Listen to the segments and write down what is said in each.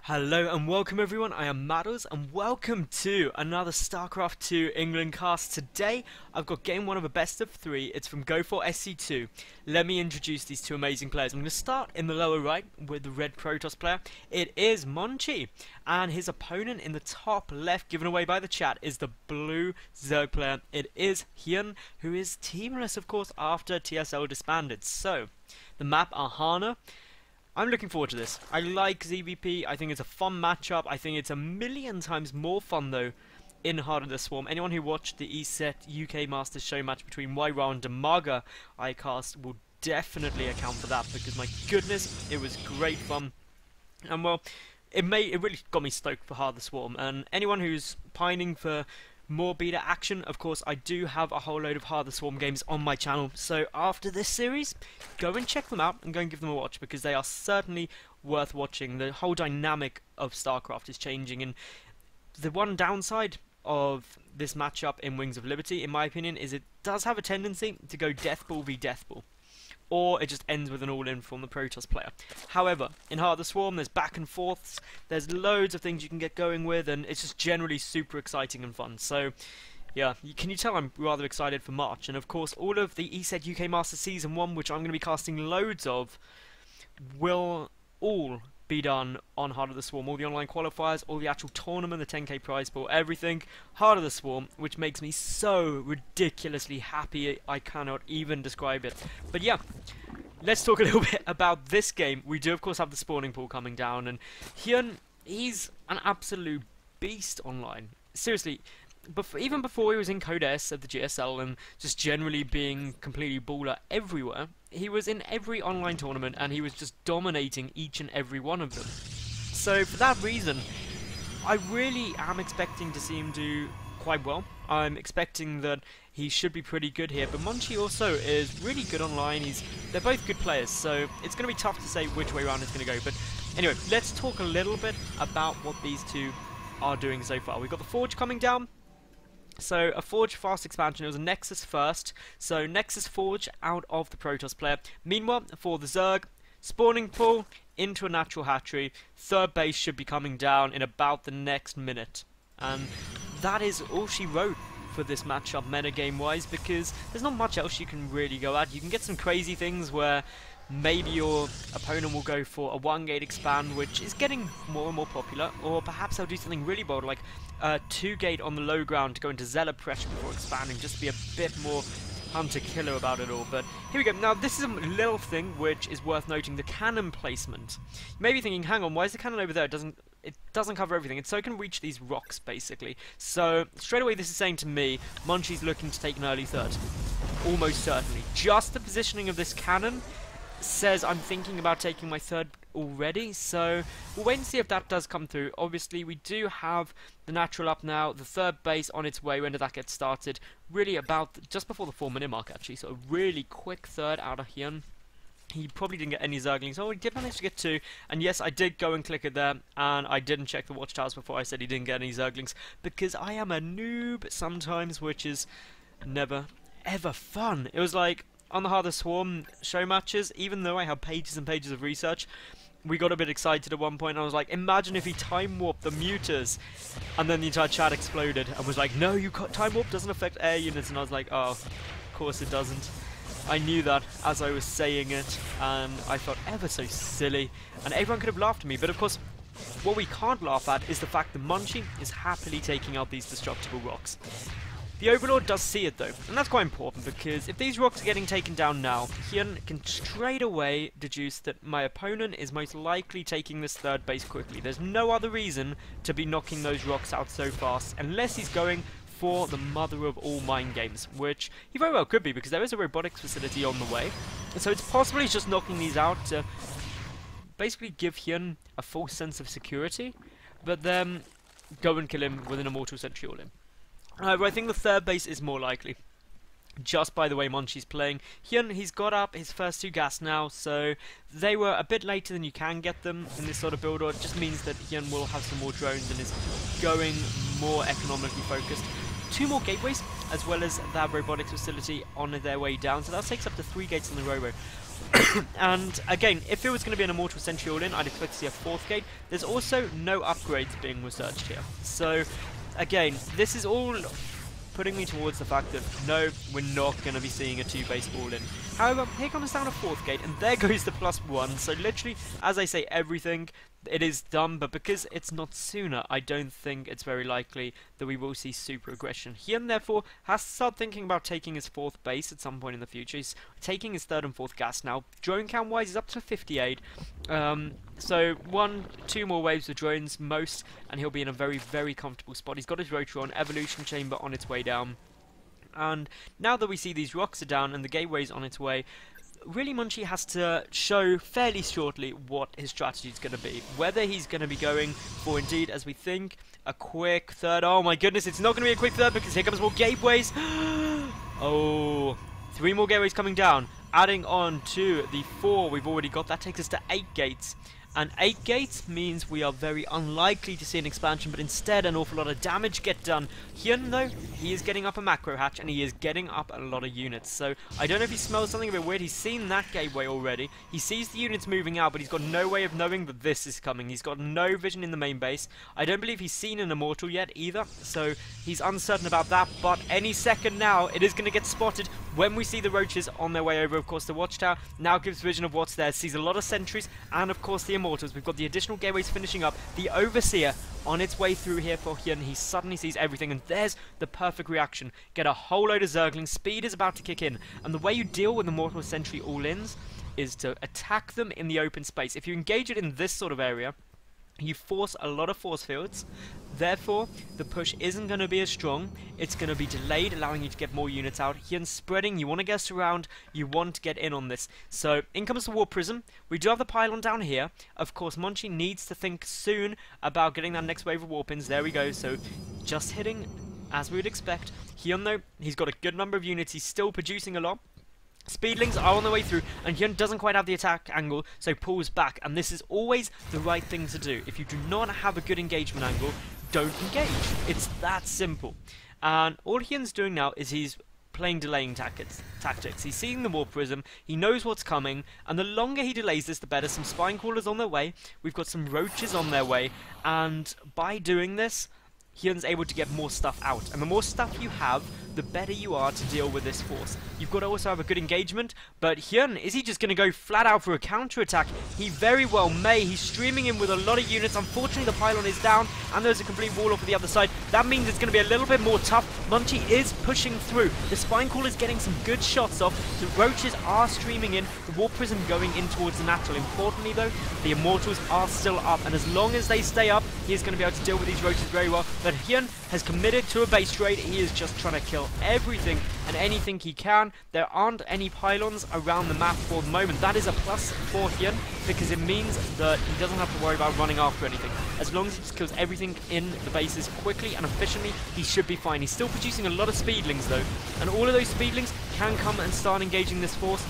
Hello and welcome everyone, I am Madals and welcome to another StarCraft 2 England cast. Today I've got game 1 of a best of 3, it's from Go4 SC2. Let me introduce these two amazing players. I'm going to start in the lower right with the red Protoss player. It is Monchi, and his opponent in the top left, given away by the chat, is the blue Zerg player. It is HyuN, who is teamless of course after TSL disbanded. So, the map Ahana. I'm looking forward to this. I like ZvP, I think it's a fun matchup. I think it's a million times more fun though in Heart of the Swarm. Anyone who watched the ESET UK Masters show match between Wyra and Damaga I cast will definitely account for that, because my goodness, it was great fun. And well, it really got me stoked for Heart of the Swarm. And anyone who's pining for more beta action, of course, I do have a whole load of Heart of the Swarm games on my channel. So after this series, go and check them out and go and give them a watch, because they are certainly worth watching. The whole dynamic of StarCraft is changing, and the one downside of this matchup in Wings of Liberty, in my opinion, is it does have a tendency to go Deathball v Deathball, or it just ends with an all-in from the Protoss player. However, in Heart of the Swarm, there's back and forths, there's loads of things you can get going with, and it's just generally super exciting and fun. So, yeah, can you tell I'm rather excited for March? And of course, all of the ESET UK Masters Season 1, which I'm going to be casting loads of, will all be done on Heart of the Swarm. All the online qualifiers, all the actual tournament, the 10k prize pool, everything. Heart of the Swarm, which makes me so ridiculously happy I cannot even describe it. But yeah, let's talk a little bit about this game. We do of course have the spawning pool coming down, and HyuN, he's an absolute beast online. Seriously, even before he was in Code S of the GSL and just generally being completely baller everywhere, he was in every online tournament and he was just dominating each and every one of them. So for that reason, I really am expecting to see him do quite well. I'm expecting that he should be pretty good here, but Monchi also is really good online. They're both good players, so it's going to be tough to say which way around it's going to go. But anyway, let's talk a little bit about what these two are doing so far. We've got the Forge coming down. So, a Forge fast expansion, it was a Nexus first, so Nexus Forge out of the Protoss player. Meanwhile, for the Zerg, spawning pool into a natural hatchery, third base should be coming down in about the next minute. And that is all she wrote for this matchup metagame wise, because there's not much else you can really go at. You can get some crazy things where maybe your opponent will go for a 1 gate expand, which is getting more and more popular, or perhaps they'll do something really bold like a 2 gate on the low ground to go into Zealot pressure before expanding, just to be a bit more hunter-killer about it all. But here we go. Now this is a little thing which is worth noting, the cannon placement. You may be thinking, hang on, why is the cannon over there? It doesn't cover everything, and so it can reach these rocks basically. So straight away this is saying to me, Monchi's looking to take an early third. Almost certainly. Just the positioning of this cannon says I'm thinking about taking my third already, so we'll wait and see if that does come through. Obviously we do have the natural up now, the third base on its way. When did that get started? Really about just before the 4-minute mark actually, so a really quick third out of HyuN. He probably didn't get any Zerglings. Oh, he did manage to get 2, and yes, I did go and click it there, and I didn't check the watchtowers before I said he didn't get any Zerglings, because I am a noob sometimes, which is never ever fun. It was like on the Heart of the Swarm show matches, even though I have pages and pages of research, we got a bit excited at one point, and I was like, imagine if he time warped the muters, and then the entire chat exploded and was like, no, you can't, time warp doesn't affect air units, and I was like, oh, of course it doesn't. I knew that as I was saying it, and I felt ever so silly, and everyone could have laughed at me, but of course, what we can't laugh at is the fact that Monchi is happily taking out these destructible rocks. The Overlord does see it though, and that's quite important, because if these rocks are getting taken down now, HyuN can straight away deduce that my opponent is most likely taking this third base quickly. There's no other reason to be knocking those rocks out so fast, unless he's going for the mother of all mind games, which he very well could be, because there is a robotics facility on the way. And so it's possible he's just knocking these out to basically give HyuN a false sense of security, but then go and kill him with an Immortal Sentry all-in. However, I think the third base is more likely, just by the way Monchi's playing. HyuN, he's got up his first 2 gas now, so they were a bit later than you can get them in this sort of build, or it just means that HyuN will have some more drones and is going more economically focused. 2 more gateways as well as that robotics facility on their way down. So that takes up to 3 gates on the Robo. And again, if it was going to be an Immortal Sentry all-in, I'd expect to see a 4th gate. There's also no upgrades being researched here. So again, this is all putting me towards the fact that no, we're not going to be seeing a 2-base all-in. However, here comes down a 4th gate, and there goes the +1. So literally, as I say, everything, it is done, but because it's not sooner, I don't think it's very likely that we will see super aggression. HyuN therefore has to start thinking about taking his 4th base at some point in the future. He's taking his 3rd and 4th gas now. Drone count wise, he's up to 58. So 2 more waves of drones most, and he'll be in a very, very comfortable spot. He's got his Rotron Evolution Chamber on its way down. And now that we see these rocks are down and the gateway's on its way, really Monchi has to show fairly shortly what his strategy is going to be. Whether he's going to be going for, indeed, as we think, a quick 3rd. Oh my goodness, it's not going to be a quick 3rd because here comes more gateways. Oh, 3 more gateways coming down. Adding on to the 4 we've already got, that takes us to 8 gates. And 8 gates means we are very unlikely to see an expansion, but instead an awful lot of damage get done. HyuN, though, he is getting up a macro hatch, and he is getting up a lot of units. So I don't know if he smells something a bit weird. He's seen that gateway already. He sees the units moving out, but he's got no way of knowing that this is coming. He's got no vision in the main base. I don't believe he's seen an Immortal yet either, so he's uncertain about that. But any second now, it is going to get spotted when we see the roaches on their way over. Of course, the watchtower now gives vision of what's there, sees a lot of sentries, and of course the Immortals. We've got the additional gateways finishing up. The Overseer on its way through here for HyuN. He suddenly sees everything, and there's the perfect reaction. Get a whole load of Zerglings. Speed is about to kick in, and the way you deal with the Mortal Sentry all-ins is to attack them in the open space. If you engage it in this sort of area, you force a lot of force fields. Therefore, the push isn't going to be as strong. It's going to be delayed, allowing you to get more units out. HyuN's spreading. You want to guess around. You want to get in on this. So, in comes the Warp Prism. We do have the pylon down here. Of course, Monchi needs to think soon about getting that next wave of Warpins. There we go. So, just hitting as we would expect. HyuN, though, he's got a good number of units. He's still producing a lot. Speedlings are on their way through, and HyuN doesn't quite have the attack angle, so pulls back, and this is always the right thing to do. If you do not have a good engagement angle, don't engage. It's that simple. And all HyuN's doing now is he's playing delaying tactics. He's seeing the Warp Prism, he knows what's coming, and the longer he delays this, the better. Some Spine Crawlers on their way, we've got some Roaches on their way, and by doing this, HyuN's able to get more stuff out. And the more stuff you have, the better you are to deal with this force. You've got to also have a good engagement, but HyuN, is he just going to go flat out for a counter-attack? He very well may. He's streaming in with a lot of units. Unfortunately, the pylon is down, and there's a complete wall off of the other side. That means it's going to be a little bit more tough. Monchi is pushing through. The Spine Crawler is getting some good shots off. The Roaches are streaming in. The Warp Prism going in towards the Natural. Importantly, though, the Immortals are still up, and as long as they stay up, he is going to be able to deal with these Roaches very well. But HyuN has committed to a base trade. He is just trying to kill everything and anything he can. There aren't any pylons around the map for the moment. That is a plus for HyuN because it means that he doesn't have to worry about running after anything. As long as he just kills everything in the bases quickly and efficiently, he should be fine. He's still producing a lot of speedlings though, and all of those speedlings can come and start engaging this force.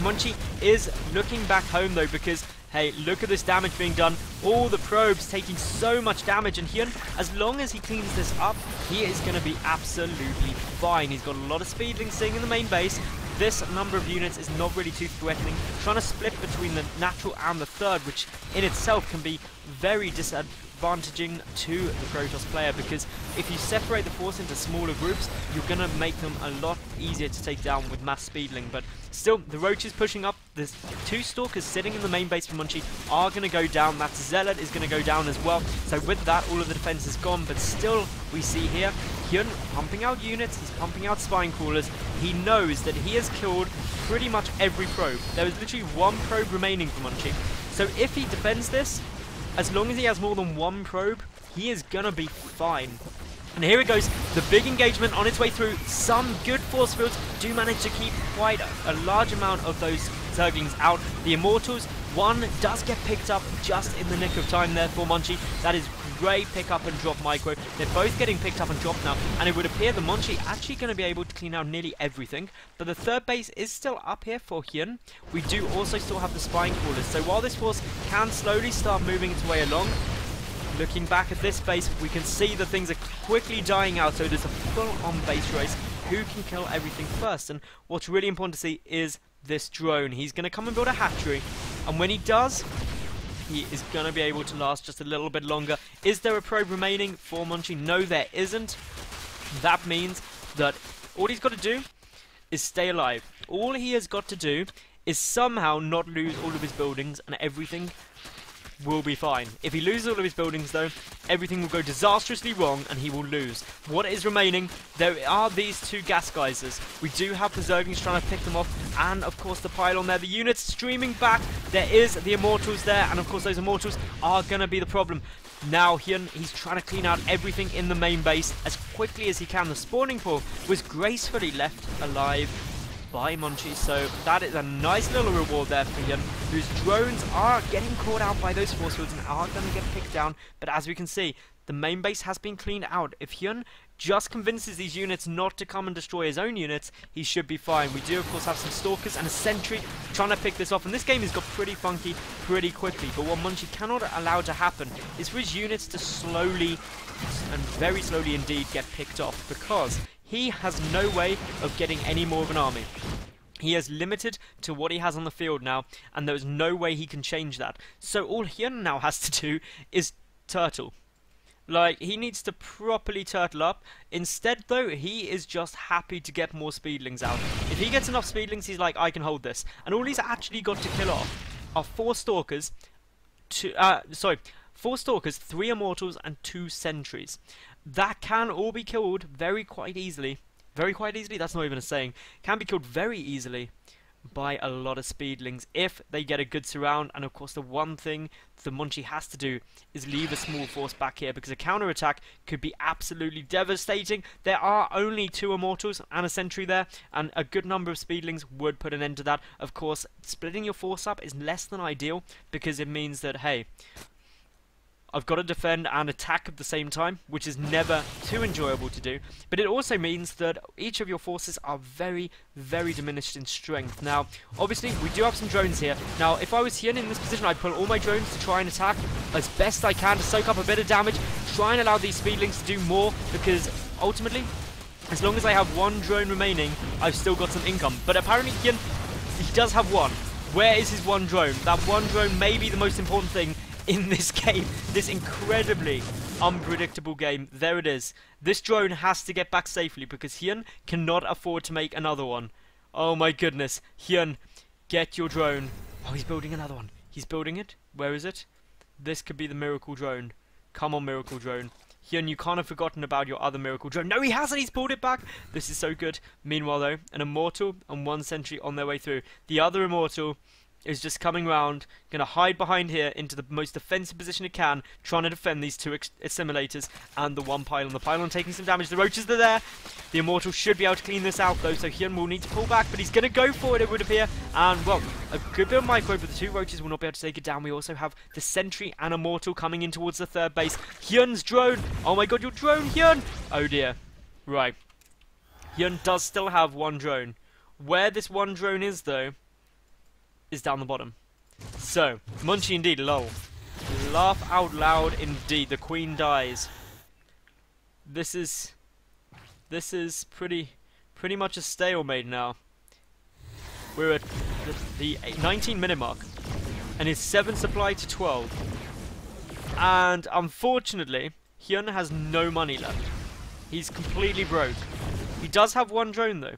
Monchi is looking back home though, because hey, look at this damage being done. All the probes taking so much damage, and HyuN, as long as he cleans this up, he is going to be absolutely fine. He's got a lot of speedlings sitting in the main base. This number of units is not really too threatening. Trying to split between the Natural and the Third, which in itself can be very disadvantaging to the Protoss player, because if you separate the force into smaller groups, you're going to make them a lot easier to take down with mass speedling. But still, the Roaches pushing up. There's 2 Stalkers sitting in the main base for Monchi are going to go down. That Zealot is going to go down as well. So with that, all of the defense is gone. But still, we see here, HyuN pumping out units. He's pumping out Spine Crawlers. He knows that he has killed pretty much every probe. There is literally 1 probe remaining for Monchi. So if he defends this, as long as he has more than 1 probe, he is going to be fine. And here it goes, the big engagement on its way through. Some good force fields do manage to keep quite a large amount of those Zerglings out. The Immortals, 1 does get picked up just in the nick of time there for Monchi. That is great pick up and drop micro. They're both getting picked up and dropped now, and it would appear that Monchi actually going to be able to clean out nearly everything. But the 3rd base is still up here for HyuN. We do also still have the Spine Crawlers. So while this force can slowly start moving its way along, looking back at this base, we can see that things are quickly dying out, so there's a full-on base race. who can kill everything first. And what's really important to see is this drone. He's going to come and build a hatchery, and when he does, he is going to be able to last just a little bit longer. Is there a probe remaining for Monchi? No, there isn't. That means that all he's got to do is stay alive. All he has got to do is somehow not lose all of his buildings, and everything will be fine. If he loses all of his buildings, though, everything will go disastrously wrong, and he will lose. What is remaining? There are these two gas geysers. We do have the Zerglings trying to pick them off, and of course the pylon there. The units streaming back. There is the Immortals there, and of course those Immortals are going to be the problem. Now HyuN, he's trying to clean out everything in the main base as quickly as he can. The spawning pool was gracefully left alive by Monchi, so that is a nice little reward there for HyuN, whose drones are getting caught out by those force fields and are going to get picked down. But as we can see, the main base has been cleaned out. If HyuN just convinces these units not to come and destroy his own units, he should be fine. We do of course have some stalkers and a sentry trying to pick this off, and this game has got pretty funky pretty quickly. But what Monchi cannot allow to happen is for his units to slowly, and very slowly indeed, get picked off, because he has no way of getting any more of an army. He is limited to what he has on the field now, and there is no way he can change that. So all HyuN now has to do is turtle. Like, he needs to properly turtle up. Instead, though, he is just happy to get more speedlings out. If he gets enough speedlings, he's like, I can hold this. And all he's actually got to kill off are 4 stalkers, 4 stalkers, 3 immortals, and 2 sentries. That can all be killed quite easily. That's not even a saying. Can be killed very easily by a lot of speedlings if they get a good surround. And of course the one thing the Monchi has to do is leave a small force back here, because a counter-attack could be absolutely devastating. There are only 2 immortals and a sentry there, and a good number of speedlings would put an end to that. Of course, splitting your force up is less than ideal, because it means that, hey, I've got to defend and attack at the same time, which is never too enjoyable to do. But it also means that each of your forces are very, very diminished in strength. Now, obviously, we do have some drones here. Now, if I was HyuN in this position, I'd pull all my drones to try and attack as best I can to soak up a bit of damage, try and allow these speedlings to do more, because ultimately, as long as I have 1 drone remaining, I've still got some income. But apparently HyuN, he does have 1. Where is his 1 drone? That 1 drone may be the most important thing in this game, this incredibly unpredictable game. There it is. This drone has to get back safely, because HyuN cannot afford to make another one. Oh my goodness. HyuN, get your drone. Oh, he's building another one. He's building it. Where is it? This could be the miracle drone. Come on, miracle drone. HyuN, you can't have forgotten about your other miracle drone. No, he hasn't. He's pulled it back. This is so good. Meanwhile, though, an immortal and 1 sentry on their way through. The other immortal is just coming round, going to hide behind here into the most defensive position it can, trying to defend these 2 assimilators and the 1 pylon. The pylon taking some damage. The roaches are there. The immortal should be able to clean this out, though, so HyuN will need to pull back, but he's going to go for it, it would appear. And, well, a good bit of micro, but the 2 roaches will not be able to take it down. We also have the sentry and immortal coming in towards the 3rd base. HyuN's drone. Oh my god, your drone, HyuN. Oh dear. Right. HyuN does still have 1 drone. Where this 1 drone is, though, is down the bottom. So, Monchi indeed, lol. Laugh out loud indeed. The queen dies. This is pretty much a stalemate now. We're at the 19-minute mark, and it's 7 supply to 12. And unfortunately, HyuN has no money left. He's completely broke. He does have 1 drone though,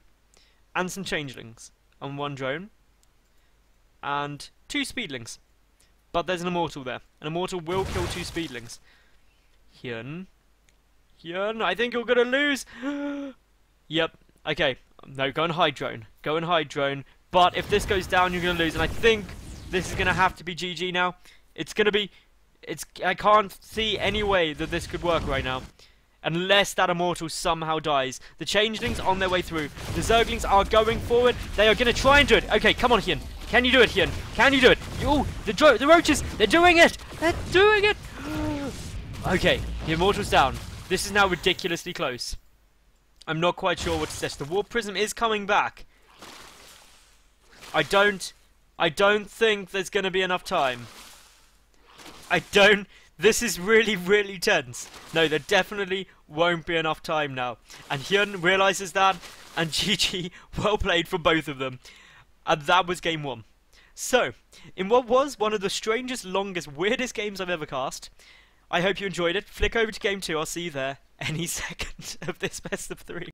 and some changelings, and 1 drone, and 2 speedlings. But there's an immortal there. An immortal will kill 2 speedlings. HyuN, I think you're gonna lose. Yep. Okay. No, go and hide drone. Go and hide drone. But if this goes down, you're gonna lose. And I think this is gonna have to be GG now. It's gonna be. I can't see any way that this could work right now, unless that immortal somehow dies. The changelings on their way through. The zerglings are going forward. They are gonna try and do it. Okay, come on, HyuN. Can you do it, HyuN? Can you do it? Oh, the roaches! They're doing it! They're doing it! Okay, the immortal's down. This is now ridiculously close. I'm not quite sure what to say. The warp prism is coming back. I don't think there's going to be enough time. This is really, really tense. No, there definitely won't be enough time now. And HyuN realises that, and GG, well played from both of them. And that was game 1. So, in what was one of the strangest, longest, weirdest games I've ever cast, I hope you enjoyed it. Flick over to game 2, I'll see you there any second of this best of 3.